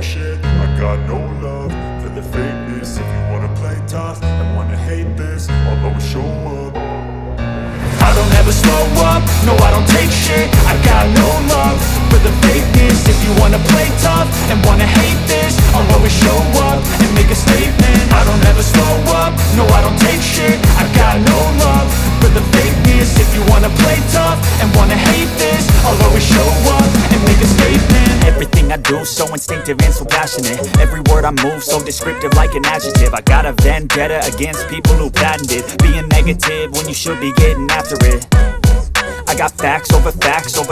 take shit, I got no love for the fakeness. If you wanna play tough and wanna hate this, I'll always show up. I don't ever slow up, no I don't take shit, I got no love for the fakeness. If you wanna play tough and wanna hate this, I'll always show up and make a statement. I don't ever slow up, no I don't take shit, I got no love for the fakeness. If you wanna play tough and wanna hate this, I'll always show up and make a statement. Everything I do so instinctive and so passionate. Every word I move so descriptive like an adjective. I got a vendetta against people who patented being negative when you should be getting after it. I got facts over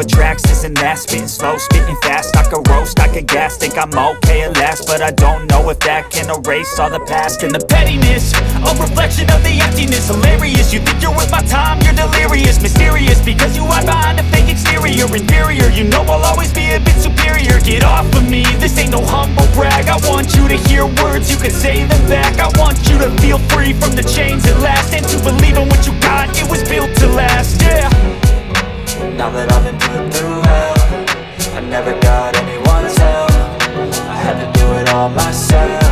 tracks, this and that. Spitting slow, spitting fast, I could roast, I could gas. Think I'm okay at last, but I don't know if that can erase all the past. And the pettiness, a reflection of the emptiness. Hilarious, you think you're worth my time, you're delirious. Mysterious, because you hide behind a fake exterior. Inferior, you know I'll always be a bit superior. Get off of me, this ain't no humble brag. I want you to hear words, you can say them back. I want you to feel free from the chains at last, and to believe in what you got, it was built to last, yeah. Now that I've been put through hell, I never got anyone's help, I had to do it all myself.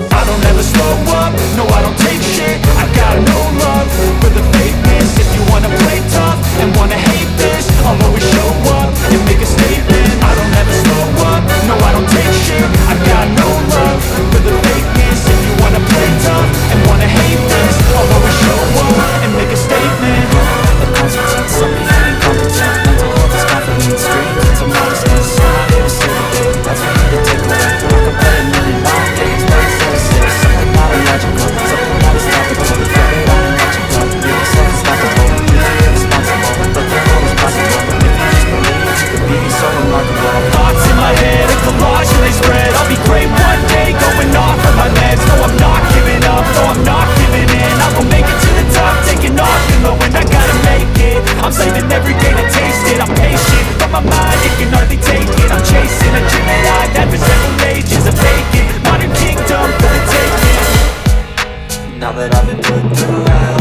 I don't ever slow up, no I don't take shit, I got no love for the fakeness. If you wanna play tough and wanna hate this, I'll always show up and make a statement. I don't ever slow up, no I don't take shit, I got no love for the fakeness. If you wanna play tough and wanna hate this, I'll always show up and make a statement. Consequence, some being incompetent. Mental health is confidence, straight into modestness. I'm here to save the day, that's for me to take away. I could play a million long games, but instead of six, something not illogical, something not as topical. Thread it on and let you go, really so unstoppable. Really irresponsible, but the world is possible. If you just believe, you could be so remarkable. Thoughts in my head, a collage and they spread. I'll be great one day, going off of my meds. No I'm not giving up, no I'm not giving in. I will make it to the top, taking off in the wind. I gotta make it, I'm saving every day to taste it. I'm patient, but my mind, it can hardly take it. I'm chasing a dream that I've had for several ages. A vacant, modern kingdom for the taking. Now that I've been put through hell,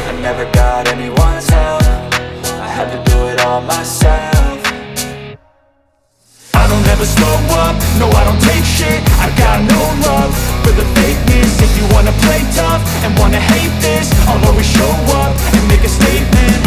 I never got anyone's help, I had to do it all myself. I don't ever slow up, no I don't take shit, I got no love for the fakeness. If you wanna play tough and wanna hate this, I'll always show up and make a statement. I